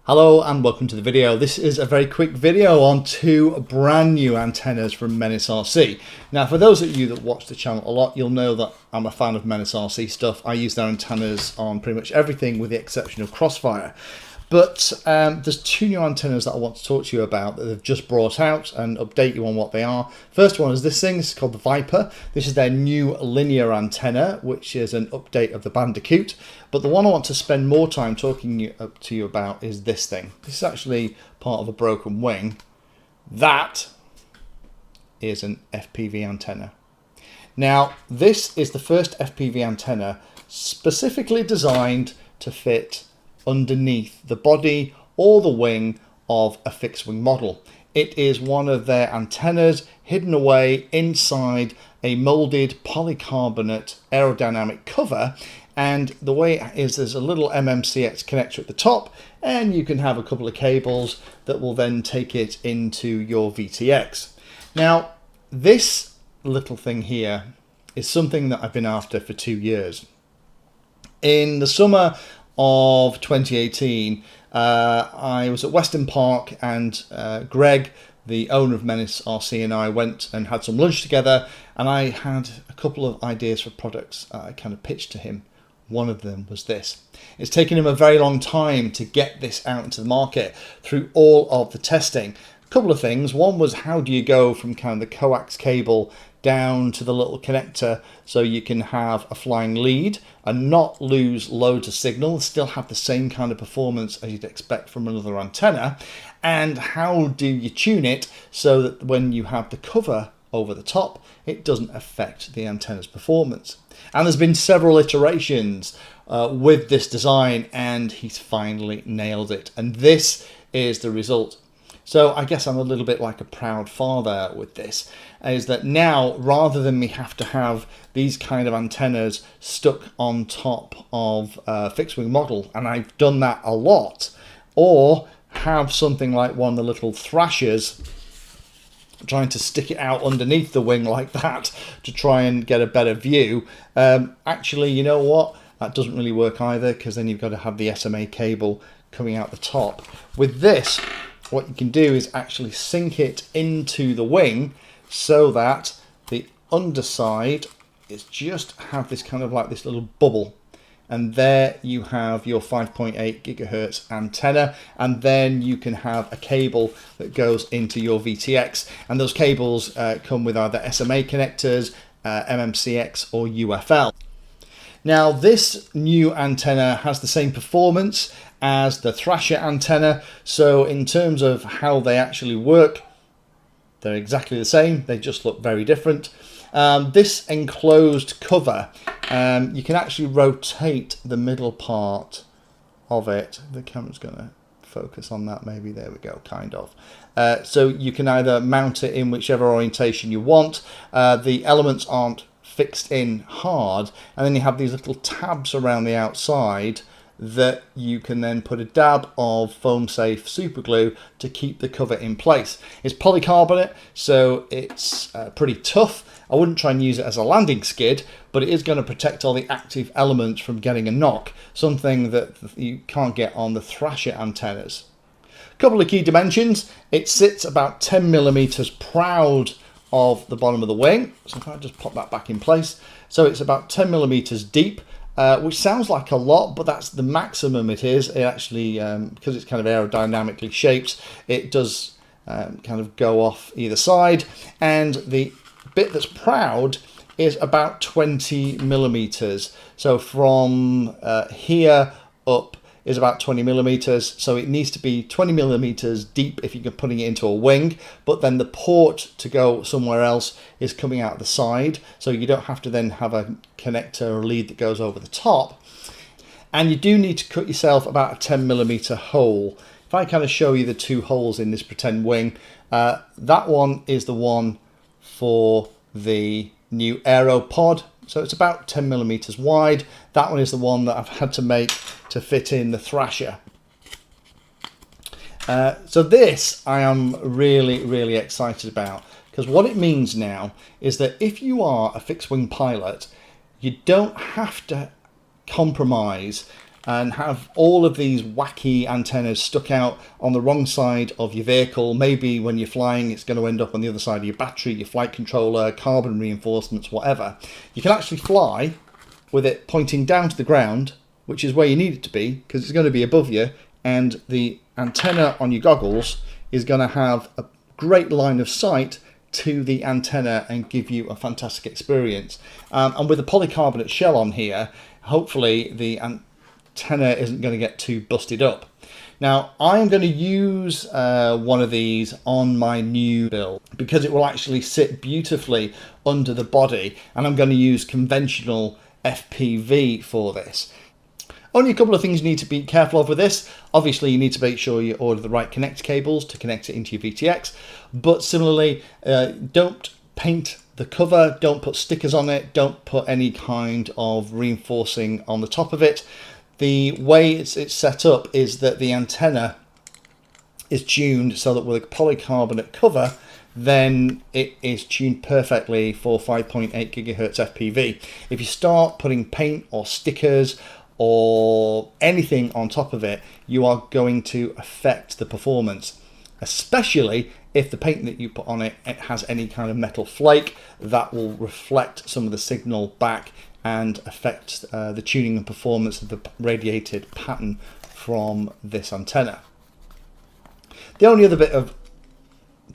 Hello and welcome to the video. This is a very quick video on two brand new antennas from MenaceRC. Now, for those of you that watch the channel a lot, you'll know that I'm a fan of MenaceRC stuff. I use their antennas on pretty much everything with the exception of Crossfire. But there's two new antennas that I want to talk to you about that they've just brought out and update you on what they are. First one is this thing. It's called the Viper. This is their new linear antenna, which is an update of the Bandicoot. But the one I want to spend more time talking to you about is this thing. This is actually part of a broken wing. That is an FPV antenna. Now, this is the first FPV antenna specifically designed to fit underneath the body or the wing of a fixed wing model. It is one of their antennas hidden away inside a molded polycarbonate aerodynamic cover, and the way it is, there's a little MMCX connector at the top, and you can have a couple of cables that will then take it into your VTX. Now, this little thing here is something that I've been after for 2 years. In the summer of 2018, I was at Weston Park, and Greg, the owner of MenaceRC, and I went and had some lunch together, and I had a couple of ideas for products I kind of pitched to him. One of them was this. It's taken him a very long time to get this out into the market through all of the testing. A couple of things. One was, how do you go from kind of the coax cable down to the little connector so you can have a flying lead and not lose loads of signal, still have the same kind of performance as you'd expect from another antenna? And how do you tune it so that when you have the cover over the top, it doesn't affect the antenna's performance? And there's been several iterations with this design, and he's finally nailed it. And this is the result. So I guess I'm a little bit like a proud father with this, is that now, rather than me have to have these kind of antennas stuck on top of a fixed wing model, and I've done that a lot, or have something like one of the little thrashers trying to stick it out underneath the wing like that to try and get a better view. Actually, you know what? That doesn't really work either, because then you've got to have the SMA cable coming out the top. With this, what you can do is actually sink it into the wing so that the underside is just have this kind of like this little bubble, and there you have your 5.8 gigahertz antenna, and then you can have a cable that goes into your VTX, and those cables come with either SMA connectors, MMCX or UFL. Now, this new antenna has the same performance as the Thrasher antenna, so in terms of how they actually work, they're exactly the same. They just look very different. This enclosed cover, you can actually rotate the middle part of it. The camera's going to focus on that, maybe. There we go, kind of. So you can either mount it in whichever orientation you want. The elements aren't fixed in hard, and then you have these little tabs around the outside that you can then put a dab of foam safe super glue to keep the cover in place. It's polycarbonate, so it's pretty tough. I wouldn't try and use it as a landing skid, but it is going to protect all the active elements from getting a knock, something that you can't get on the Thrasher antennas. A couple of key dimensions. It sits about 10 millimeters proud of the bottom of the wing. So if I just pop that back in place, so it's about 10 millimeters deep, which sounds like a lot, but that's the maximum it is. It actually, because it's kind of aerodynamically shaped, it does kind of go off either side, and the bit that's proud is about 20 millimeters. So from here up is about 20 millimeters, so it needs to be 20 millimeters deep if you're putting it into a wing, but then the port to go somewhere else is coming out the side, so you don't have to then have a connector or lead that goes over the top. And you do need to cut yourself about a 10 millimeter hole. If I kind of show you the two holes in this pretend wing, that one is the one for the new aero pod, so it's about 10 millimeters wide. That one is the one that I've had to make to fit in the Thrasher. So this I am really excited about, because what it means now is that if you are a fixed wing pilot, you don't have to compromise and have all of these wacky antennas stuck out on the wrong side of your vehicle. Maybe when you're flying, it's going to end up on the other side of your battery, your flight controller, carbon reinforcements, whatever. You can actually fly with it pointing down to the ground, which is where you need it to be, because it's going to be above you, and the antenna on your goggles is going to have a great line of sight to the antenna and give you a fantastic experience. And with the polycarbonate shell on here, hopefully the antenna isn't going to get too busted up. Now I'm going to use one of these on my new build because it will actually sit beautifully under the body, and I'm going to use conventional FPV for this. Only a couple of things you need to be careful of with this. Obviously, you need to make sure you order the right connect cables to connect it into your VTX. But similarly, don't paint the cover, don't put stickers on it, don't put any kind of reinforcing on the top of it. The way it's set up is that the antenna is tuned so that with a polycarbonate cover, then it is tuned perfectly for 5.8 gigahertz FPV. If you start putting paint or stickers or anything on top of it, you are going to affect the performance, especially if the paint that you put on it has any kind of metal flake that will reflect some of the signal back and affect the tuning and performance of the radiated pattern from this antenna. The only other bit of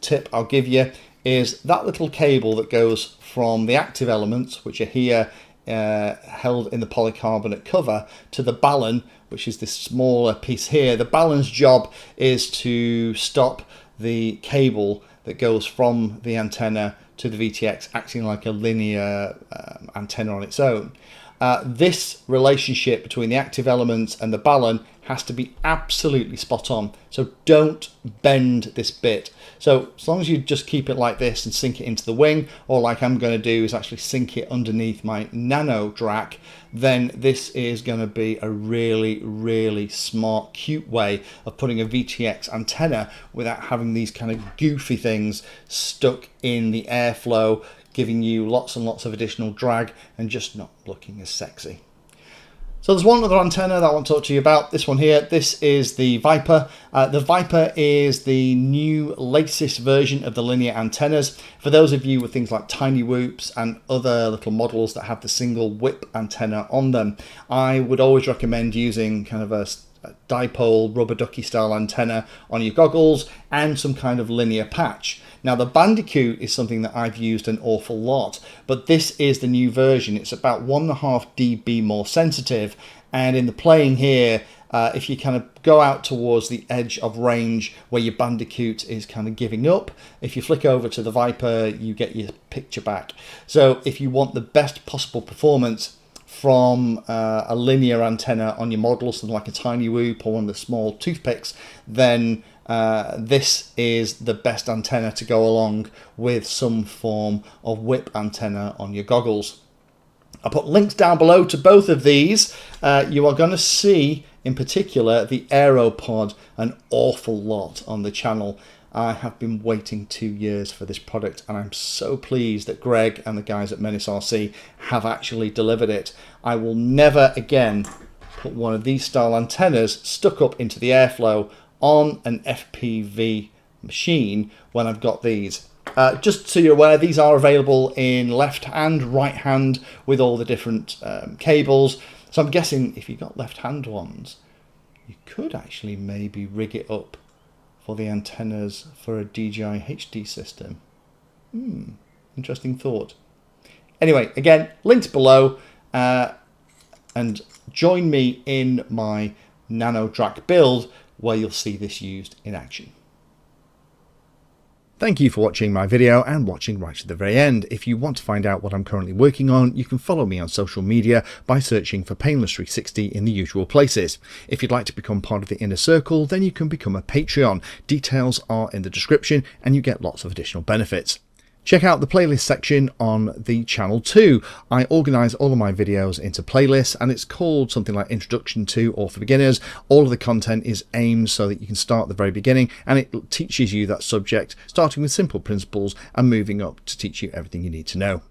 tip I'll give you is that little cable that goes from the active elements, which are here held in the polycarbonate cover, to the balun, which is this smaller piece here. The balun's job is to stop the cable that goes from the antenna to the VTX, acting like a linear antenna on its own. This relationship between the active elements and the balun has to be absolutely spot on, so don't bend this bit. So as long as you just keep it like this and sink it into the wing, or like I'm going to do is actually sink it underneath my nano DRAC, then this is going to be a really smart, cute way of putting a VTX antenna without having these kind of goofy things stuck in the airflow, giving you lots and lots of additional drag and just not looking as sexy. So there's one other antenna that I want to talk to you about. This one here, this is the Viper. The Viper is the new latest version of the linear antennas. For those of you with things like tiny whoops and other little models that have the single whip antenna on them, I would always recommend using kind of a dipole rubber ducky style antenna on your goggles and some kind of linear patch. Now the Bandicoot is something that I've used an awful lot, but this is the new version. It's about 1.5 dB more sensitive, and in the playing here, if you kind of go out towards the edge of range where your Bandicoot is kind of giving up, if you flick over to the Viper, you get your picture back. So if you want the best possible performance from a linear antenna on your model, something like a tiny whoop or one of the small toothpicks, then this is the best antenna to go along with some form of whip antenna on your goggles. I'll put links down below to both of these. You are going to see in particular the AeroPod an awful lot on the channel. I have been waiting 2 years for this product, and I'm so pleased that Greg and the guys at MenaceRC have actually delivered it. I will never again put one of these style antennas stuck up into the airflow on an FPV machine when I've got these. Just so you're aware, these are available in left and right hand with all the different cables. So I'm guessing if you've got left hand ones, you could actually maybe rig it up for the antennas for a DJI HD system. Interesting thought. Anyway, again, links below, and join me in my Nano DRAC build where you'll see this used in action. Thank you for watching my video and watching right to the very end. If you want to find out what I'm currently working on, you can follow me on social media by searching for Painless360 in the usual places. If you'd like to become part of the inner circle, then you can become a Patreon. Details are in the description and you get lots of additional benefits. Check out the playlist section on the channel too. I organise all of my videos into playlists, and it's called something like Introduction to or for Beginners. All of the content is aimed so that you can start at the very beginning, and it teaches you that subject, starting with simple principles and moving up to teach you everything you need to know.